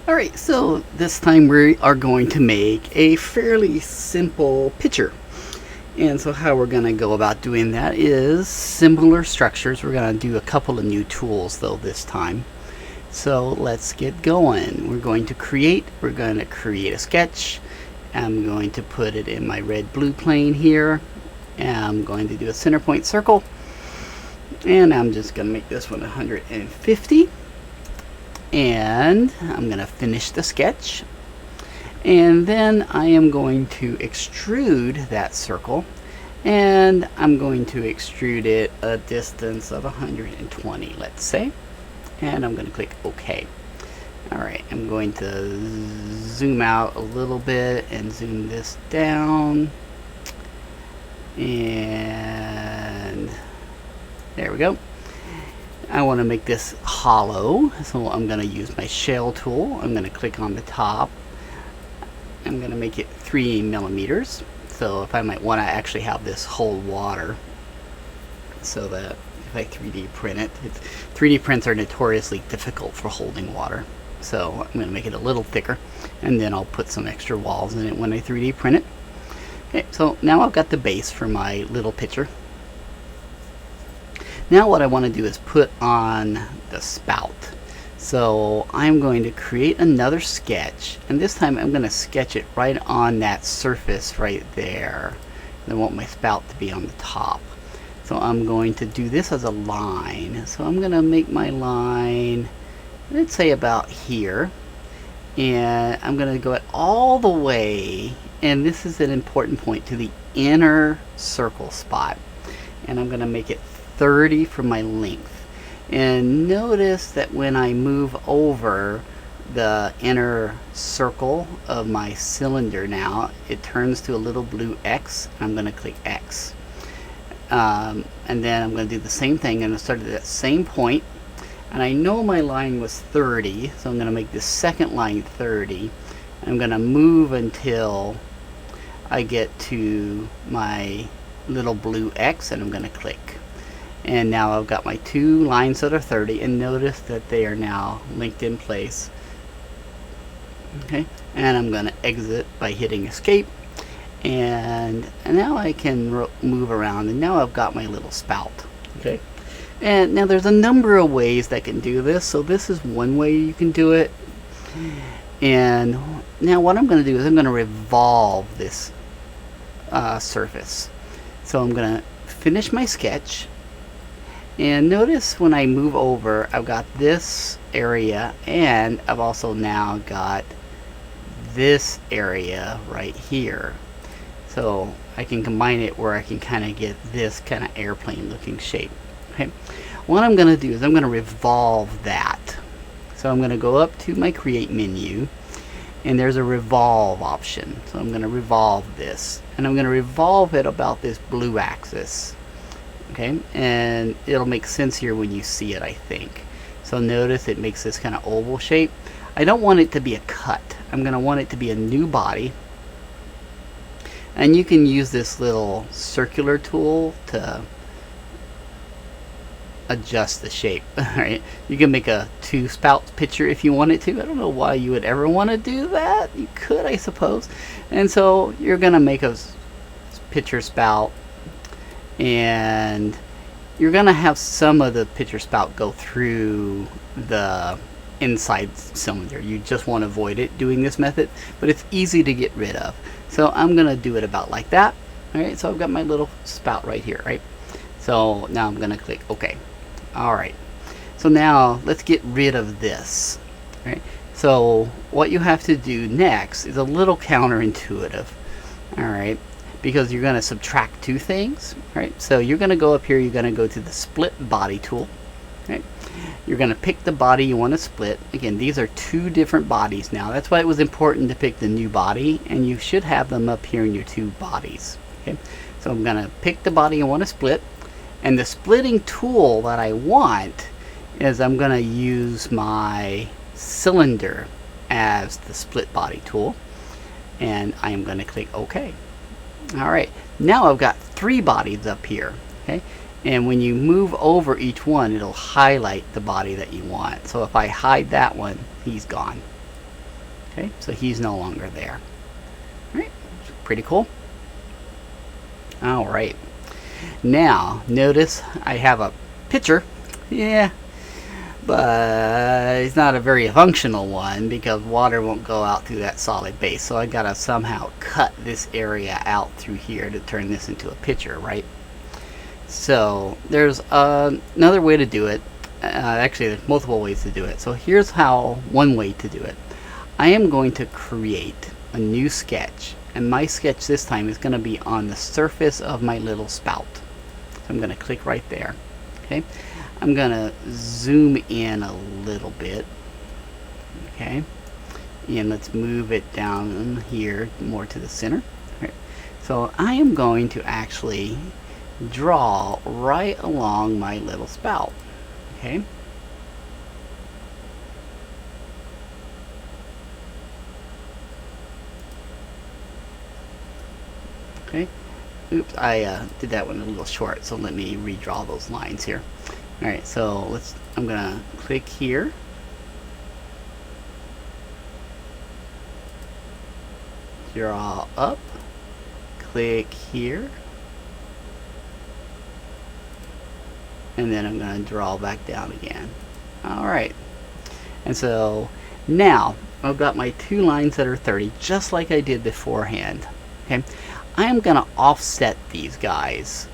Alright, so this time we are going to make a fairly simple picture. And so how we're going to go about doing that is similar structures. We're going to do a couple of new tools though this time. So let's get going. We're going to create a sketch. I'm going to put it in my red blue plane here. And I'm going to do a center point circle. And I'm just going to make this one 150. And I'm going to finish the sketch, and then I am going to extrude that circle, and I'm going to extrude it a distance of 120, let's say, and I'm going to click OK. Alright, I'm going to zoom out a little bit and zoom this down, and there we go. I want to make this hollow, so I'm going to use my shell tool. I'm going to click on the top. I'm going to make it 3 millimeters. So if I might want to actually have this hold water, so that if I 3D print it, 3D prints are notoriously difficult for holding water. So I'm going to make it a little thicker, and then I'll put some extra walls in it when I 3D print it. Okay, so now I've got the base for my little picture. Now what I want to do is put on the spout. So I'm going to create another sketch, and this time I'm going to sketch it right on that surface right there. I want my spout to be on the top. So I'm going to do this as a line. So I'm going to make my line, let's say about here, and I'm going to go it all the way, and this is an important point, to the inner circle spot, and I'm going to make it 30 from my length. And notice that when I move over the inner circle of my cylinder now, it turns to a little blue X. I'm going to click X. And then I'm going to do the same thing. I'm going to start at that same point. And I know my line was 30, so I'm going to make the second line 30. I'm going to move until I get to my little blue X, and I'm going to click. And now I've got my 2 lines that are 30, and notice that they are now linked in place. Okay, and I'm going to exit by hitting escape, and now I can move around, and now I've got my little spout. Okay, and now there's a number of ways that can do this, so this is one way you can do it. And now what I'm going to do is I'm going to revolve this surface. So I'm going to finish my sketch. And notice when I move over, I've got this area, and I've also now got this area right here. So I can combine it where I can kind of get this kind of airplane looking shape. Okay, what I'm going to do is I'm going to revolve that. So I'm going to go up to my create menu, and there's a revolve option. So I'm going to revolve this, and I'm going to revolve it about this blue axis. Okay, and it'll make sense here when you see it, I think. So notice it makes this kind of oval shape. I don't want it to be a cut. I'm going to want it to be a new body. And you can use this little circular tool to adjust the shape. Alright, you can make a 2 spout picture if you wanted to. I don't know why you would ever want to do that. You could, I suppose. And so you're going to make a picture spout, and you're going to have some of the picture spout go through the inside cylinder. You just want to avoid it doing this method, but it's easy to get rid of. So I'm going to do it about like that. Alright, so I've got my little spout right here, right? So now I'm going to click OK. Alright, so now let's get rid of this. Right? So what you have to do next is a little counterintuitive. Alright, because you're going to subtract 2 things, right? So you're going to go up here, you're going to go to the split body tool, right? You're going to pick the body you want to split. Again, these are 2 different bodies now. That's why it was important to pick the new body, and you should have them up here in your 2 bodies. Okay, so I'm going to pick the body I want to split, and the splitting tool that I want is I'm going to use my cylinder as the split body tool, and I am going to click OK. Alright, now I've got 3 bodies up here. Okay, and when you move over each one, it'll highlight the body that you want. So if I hide that one, he's gone. Okay, so he's no longer there. All right, pretty cool. All right, now notice I have a pitcher. Yeah, but it's not a very functional one because water won't go out through that solid base. So I gotta somehow cut this area out through here to turn this into a pitcher, right? So there's another way to do it. Actually, there's multiple ways to do it. So here's how one way to do it. I am going to create a new sketch, and my sketch this time is going to be on the surface of my little spout. So I'm going to click right there. Okay, I'm going to zoom in a little bit. Okay, and let's move it down here more to the center. Right. So I am going to actually draw right along my little spout. Okay. Okay. Oops, I did that one a little short, so let me redraw those lines here. All right, so I'm gonna click here. Draw up. Click here. And then I'm going to draw back down again. Alright. And so now I've got my two lines that are 30 just like I did beforehand. Okay. I am going to offset these guys.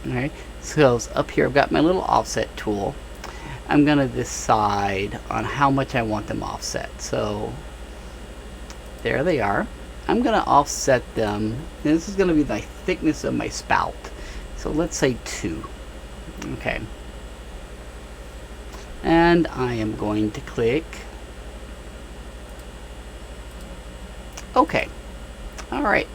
Alright. So up here I've got my little offset tool. I'm going to decide on how much I want them offset. So there they are. I'm going to offset them. This is going to be the thickness of my spout. So let's say 2. Okay, and I am going to click OK. Alright,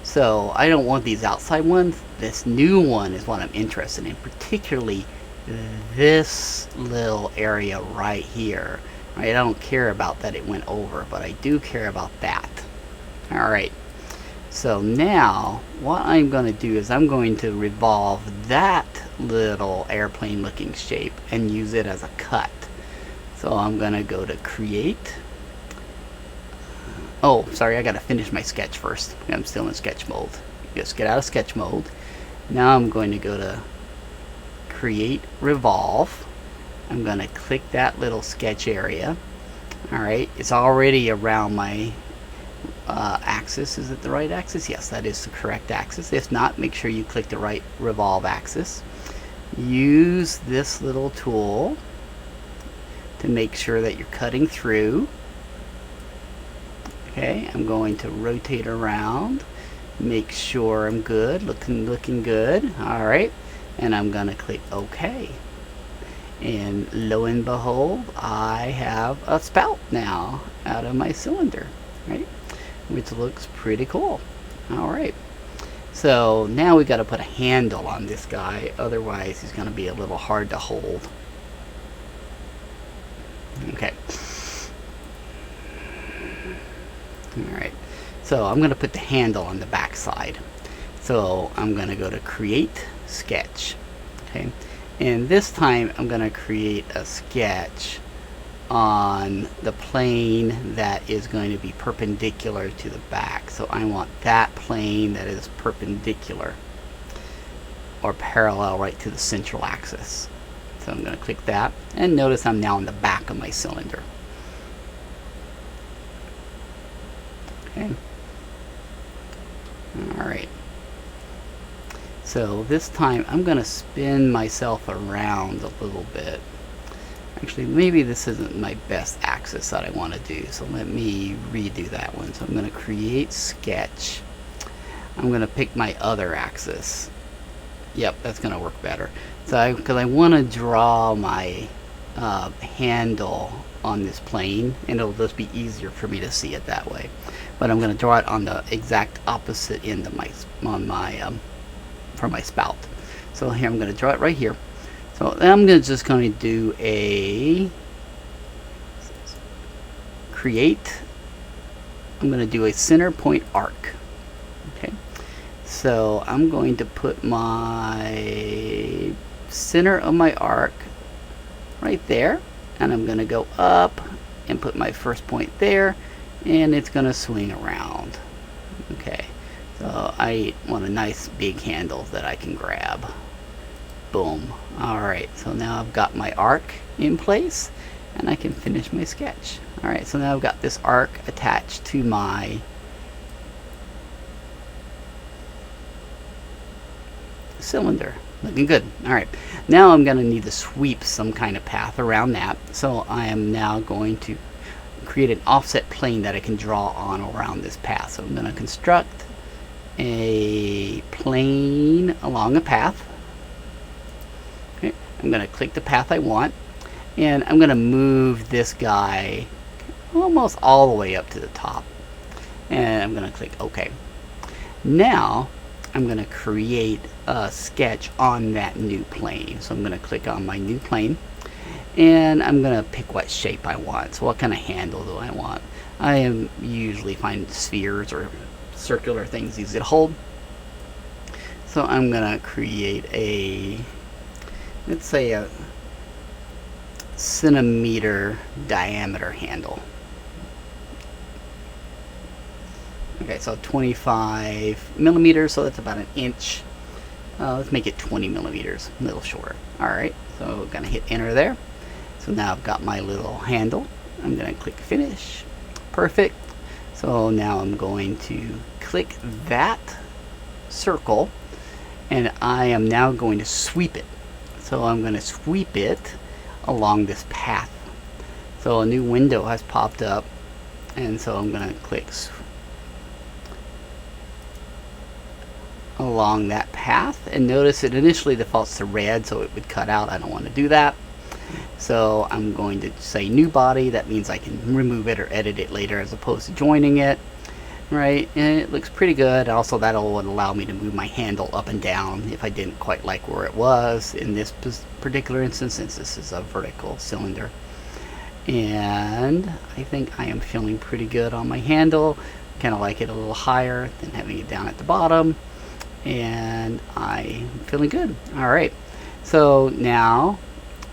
so I don't want these outside ones. This new one is what I'm interested in, particularly this little area right here. Right, I don't care about that it went over, but I do care about that. Alright, so now what I'm going to do is I'm going to revolve that little airplane looking shape and use it as a cut. So I'm going to go to create. Oh, sorry, I got to finish my sketch first. I'm still in sketch mode. Just get out of sketch mode. Now I'm going to go to create revolve. I'm going to click that little sketch area. Alright, it's already around my axis. Is it the right axis? Yes, that is the correct axis. If not, make sure you click the right revolve axis. Use this little tool to make sure that you're cutting through. Okay, I'm going to rotate around, make sure I'm good, looking good. Alright, and I'm going to click OK. And lo and behold, I have a spout now out of my cylinder, right? Which looks pretty cool. Alright. So now we got to put a handle on this guy, otherwise he's going to be a little hard to hold. Okay. Alright. So I'm going to put the handle on the back side. So I'm going to go to create sketch. Okay. And this time I'm going to create a sketch on the plane that is going to be perpendicular to the back. So I want that plane that is perpendicular or parallel right to the central axis. So I'm going to click that, and notice I'm now in the back of my cylinder. Okay. Alright. So this time I'm going to spin myself around a little bit. Actually, maybe this isn't my best axis that I want to do, so let me redo that one. So I'm going to create sketch. I'm going to pick my other axis. Yep, that's going to work better. So because I want to draw my handle on this plane, and it'll just be easier for me to see it that way. But I'm going to draw it on the exact opposite end of my for my spout. So here I'm going to draw it right here. So then I'm just going to do a create. I'm going to do a center point arc. Okay. So I'm going to put my center of my arc right there, and I'm going to go up and put my first point there, and it's going to swing around. Okay, so I want a nice big handle that I can grab. Boom. Alright, so now I've got my arc in place and I can finish my sketch. Alright, so now I've got this arc attached to my cylinder. Looking good. Alright, now I'm going to need to sweep some kind of path around that. So I am now going to create an offset plane that I can draw on around this path. So I'm going to construct a plane along a path. Okay, I'm going to click the path I want, and I'm going to move this guy almost all the way up to the top. And I'm going to click OK. Now I'm going to create a sketch on that new plane. So I'm going to click on my new plane, and I'm going to pick what shape I want. So what kind of handle do I want? I usually find spheres or circular things easy to hold. So I'm going to create a, let's say a centimeter diameter handle. Okay, so 25 millimeters, so that's about an inch. Let's make it 20 millimeters, a little shorter. Alright, so I'm going to hit enter there. So now I've got my little handle. I'm going to click finish. Perfect. So now I'm going to click that circle, and I am now going to sweep it. So I'm going to sweep it along this path. So a new window has popped up, and so I'm going to click along that path, and notice it initially defaults to red, so it would cut out. I don't want to do that. So I'm going to say new body. That means I can remove it or edit it later as opposed to joining it. Right, and it looks pretty good. Also, that'll allow me to move my handle up and down if I didn't quite like where it was in this particular instance, since this is a vertical cylinder. And I think I am feeling pretty good on my handle. Kind of like it a little higher than having it down at the bottom. And I'm feeling good. Alright, so now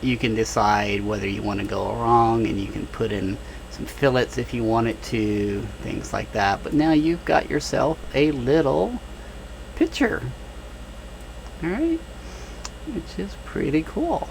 you can decide whether you want to go wrong, and you can put in some fillets if you want it to, things like that. But now you've got yourself a little picture. Alright, which is pretty cool.